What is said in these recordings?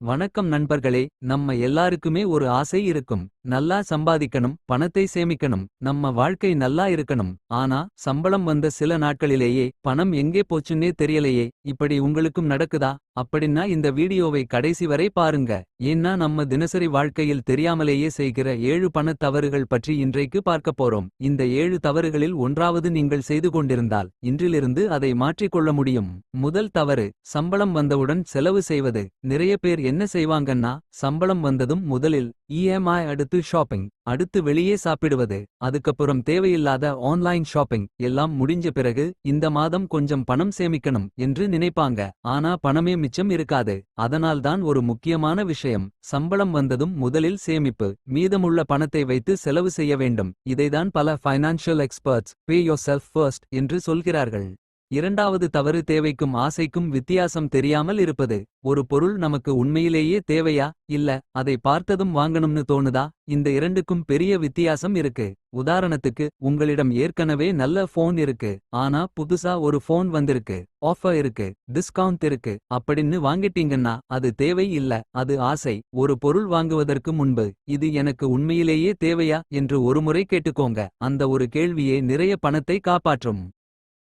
வணக்கம் நண்பர்களே. நம்ம எல்லாருக்குமே ஒரு ஆசை இருக்கும். நல்லா சம்பாதிக்கணும், பணத்தை சேமிக்கணும், நம்ம வாழ்க்கை நல்லா இருக்கணும். ஆனா சம்பளம் வந்த சில நாட்களிலேயே பணம் எங்கே போச்சுன்னே தெரியலையே. இப்படி உங்களுக்கும் நடக்குதா? அப்படின்னா இந்த வீடியோவை கடைசி வரை பாருங்க. ஏன்னா நம்ம தினசரி வாழ்க்கையில் தெரியாமலேயே செய்கிற 7 பணத் தவறுகள் பற்றி இன்றைக்கு பார்க்க போறோம். இந்த 7 தவறுகளில் ஒன்றாவது நீங்கள் செய்து கொண்டிருந்தால் இன்றிலிருந்து அதை மாற்றிக்கொள்ள முடியும். முதல் தவறு, சம்பளம் வந்தவுடன் செலவு செய்வது. நிறைய பேர் என்ன செய்வாங்கன்னா, சம்பளம் வந்ததும் முதலில் இஎம்ஐ, அடுத்து ஷாப்பிங், அடுத்து வெளியே சாப்பிடுவது, அதுக்கப்புறம் தேவையில்லாத ஆன்லைன் ஷாப்பிங். எல்லாம் முடிஞ்ச பிறகு இந்த மாதம் கொஞ்சம் பணம் சேமிக்கணும் என்று நினைப்பாங்க. ஆனா பணமே மிச்சம் இருக்காது. அதனால்தான் ஒரு முக்கியமான விஷயம், சம்பளம் வந்ததும் முதலில் சேமிப்பு. மீதமுள்ள பணத்தை வைத்து செலவு செய்ய வேண்டும். இதைதான் பல ஃபைனான்ஷியல் எக்ஸ்பர்ட்ஸ் பே யோர்செல்ஃப் ஃபர்ஸ்ட் என்று சொல்கிறார்கள். இரண்டாவது தவறு, தேவைக்கும் ஆசைக்கும் வித்தியாசம் தெரியாமல் இருப்பது. ஒரு பொருள் நமக்கு உண்மையிலேயே தேவையா, இல்ல அதை பார்த்ததும் வாங்கணும்னு தோணுதா? இந்த இரண்டுக்கும் பெரிய வித்தியாசம் இருக்கு. உதாரணத்துக்கு, உங்களிடம் ஏற்கனவே நல்ல போன் இருக்கு. ஆனா புதுசா ஒரு போன் வந்திருக்கு, ஆஃபர் இருக்கு, டிஸ்கவுண்ட் இருக்கு அப்படின்னு வாங்கிட்டீங்கன்னா அது தேவை இல்ல, அது ஆசை. ஒரு பொருள் வாங்குவதற்கு முன்பு இது எனக்கு உண்மையிலேயே தேவையா என்று ஒருமுறை கேட்டுக்கோங்க. அந்த ஒரு கேள்வியே நிறைய பணத்தை காப்பாற்றும்.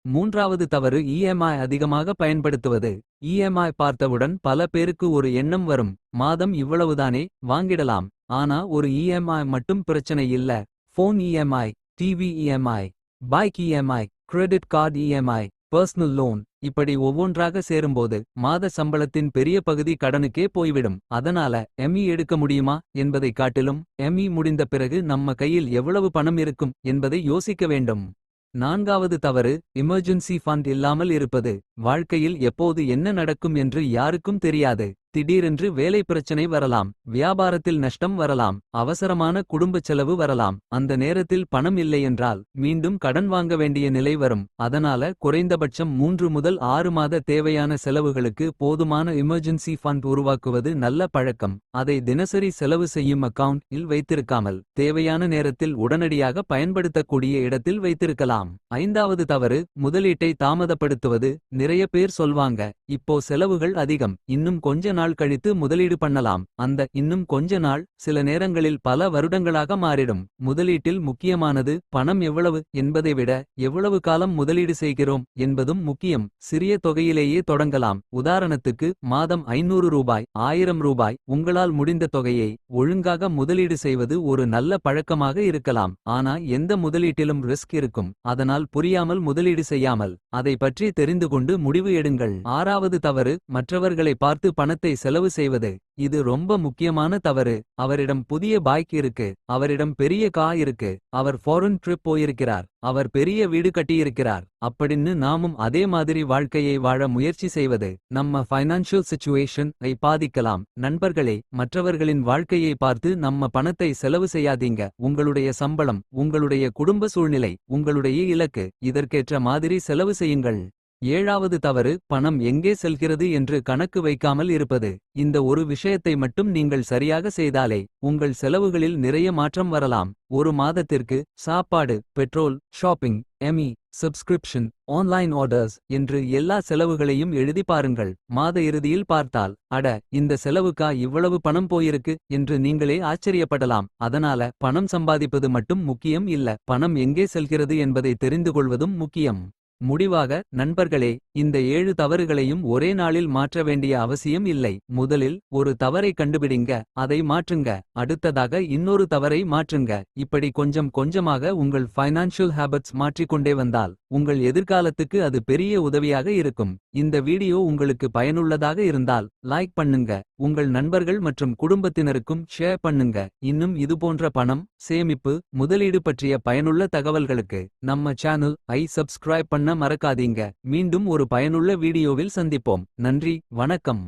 மூன்றாவது தவறு, இஎம்ஐ அதிகமாக பயன்படுத்துவது. இஎம்ஐ பார்த்தவுடன் பல பேருக்கு ஒரு எண்ணம் வரும், மாதம் இவ்வளவுதானே, வாங்கிடலாம். ஆனா ஒரு இஎம்ஐ மட்டும் பிரச்சனை இல்ல. Phone EMI, TV EMI, bike EMI, credit card EMI, personal loan, இப்படி ஒவ்வொன்றாக சேரும்போது மாத சம்பளத்தின் பெரிய பகுதி கடனுக்கே போய்விடும். அதனால எம்இ எடுக்க முடியுமா என்பதை காட்டிலும் எம்இ முடிந்த பிறகு நம்ம கையில் எவ்வளவு பணம் இருக்கும் என்பதை யோசிக்க வேண்டும். நான்காவது தவறு, எமர்ஜென்சி ஃபண்ட் இல்லாமல் இருப்பது. வாழ்க்கையில் எப்போது என்ன நடக்கும் என்று யாருக்கும் தெரியாது. திடீரென்று வேலை பிரச்சனை வரலாம், வியாபாரத்தில் நஷ்டம் வரலாம், அவசரமான குடும்பச் செலவு வரலாம். அந்த நேரத்தில் பணம் இல்லையென்றால் மீண்டும் கடன் வாங்க வேண்டிய நிலை வரும். அதனால குறைந்தபட்சம் 3 முதல் 6 மாத தேவையான செலவுகளுக்கு போதுமான எமர்ஜென்சி ஃபண்ட் உருவாக்குவது நல்ல பழக்கம். அதை தினசரி செலவு செய்யும் அக்கவுண்ட் இல் வைத்திருக்காமல் தேவையான நேரத்தில் உடனடியாக பயன்படுத்தக்கூடிய இடத்தில் வைத்திருக்கலாம். ஐந்தாவது தவறு, முதலீட்டை தாமதப்படுத்துவது. நிறைய பேர் சொல்வாங்க, இப்போ செலவுகள் அதிகம், இன்னும் கொஞ்ச நாள் கழித்து முதலீடு பண்ணலாம். அந்த இன்னும் கொஞ்ச நாள் சில நேரங்களில் பல வருடங்களாக மாறிடும். முதலீட்டில் முக்கியமானது பணம் எவ்வளவு என்பதை விட எவ்வளவு காலம் முதலீடு செய்கிறோம் என்பதும் முக்கியம். சிறிய தொகையிலேயே தொடங்கலாம். உதாரணத்துக்கு, மாதம் 500 ரூபாய், 1000 ரூபாய், உங்களால் முடிந்த தொகையை ஒழுங்காக முதலீடு செய்வது ஒரு நல்ல பழக்கமாக இருக்கலாம். ஆனா எந்த முதலீட்டிலும் ரிஸ்க் இருக்கும். அதனால் புரியாமல் முதலீடு செய்யாமல் அதை பற்றி தெரிந்து கொண்டு முடிவு எடுங்கள். ஆறாவது தவறு, மற்றவர்களை பார்த்து பணத்தை செலவு செய்வது. இது ரொம்ப முக்கியமான தவறு. அவரிடம் புதிய பைக் இருக்கு, அவரிடம் பெரிய கார் இருக்கு, அவர் ஃபாரின் ட்ரிப் போயிருக்கிறார், அவர் பெரிய வீடு கட்டியிருக்கிறார் அப்படின்னு நாமும் அதே மாதிரி வாழ்க்கையை வாழ முயற்சி செய்வது நம்ம ஃபைனான்ஷியல் சிச்சுவேஷன் ஐ பாதிக்கலாம். நண்பர்களே, மற்றவர்களின் வாழ்க்கையை பார்த்து நம்ம பணத்தை செலவு செய்யாதீங்க. உங்களுடைய சம்பளம், உங்களுடைய குடும்ப சூழ்நிலை, உங்களுடைய இலக்கு, இதற்கேற்ற மாதிரி செலவு செய்யுங்கள். ஏழாவது தவறு, பணம் எங்கே செல்கிறது என்று கணக்கு வைக்காமல் இருப்பது. இந்த ஒரு விஷயத்தை மட்டும் நீங்கள் சரியாக செய்தாலே உங்கள் செலவுகளில் நிறைய மாற்றம் வரலாம். ஒரு மாதத்திற்கு சாப்பாடு, பெட்ரோல், ஷாப்பிங், எம்இ, சப்ஸ்கிரிப்ஷன், ஆன்லைன் ஆர்டர்ஸ் என்று எல்லா செலவுகளையும் எழுதி பாருங்கள். மாத இறுதியில் பார்த்தால், அட, இந்த செலவுக்கா இவ்வளவு பணம் போயிருக்கு என்று நீங்களே ஆச்சரியப்படலாம். அதனால பணம் சம்பாதிப்பது மட்டும் முக்கியம் இல்ல, பணம் எங்கே செல்கிறது என்பதை தெரிந்து கொள்வதும் முக்கியம். முடிவாக நண்பர்களே, இந்த 7 தவறுகளையும் ஒரே நாளில் மாற்ற வேண்டிய அவசியம் இல்லை. முதலில் ஒரு தவறை கண்டுபிடிங்க, அதை மாற்றுங்க. அடுத்ததாக இன்னொரு தவறை மாற்றுங்க. இப்படி கொஞ்சம் கொஞ்சமாக உங்கள் ஃபைனான்ஷியல் ஹேபிட்ஸ் மாற்றிக்கொண்டே வந்தால் உங்கள் எதிர்காலத்துக்கு அது பெரிய உதவியாக இருக்கும். இந்த வீடியோ உங்களுக்கு பயனுள்ளதாக இருந்தால் லைக் பண்ணுங்க, உங்கள் நண்பர்கள் மற்றும் குடும்பத்தினருக்கும் ஷேர் பண்ணுங்க. இன்னும் இதுபோன்ற பணம், சேமிப்பு, முதலீடு பற்றிய பயனுள்ள தகவல்களுக்கு நம்ம சேனல் ஐ சப்ஸ்கிரைப் பண்ண மறக்காதீங்க. மீண்டும் ஒரு பயனுள்ள வீடியோவில் சந்திப்போம். நன்றி, வணக்கம்.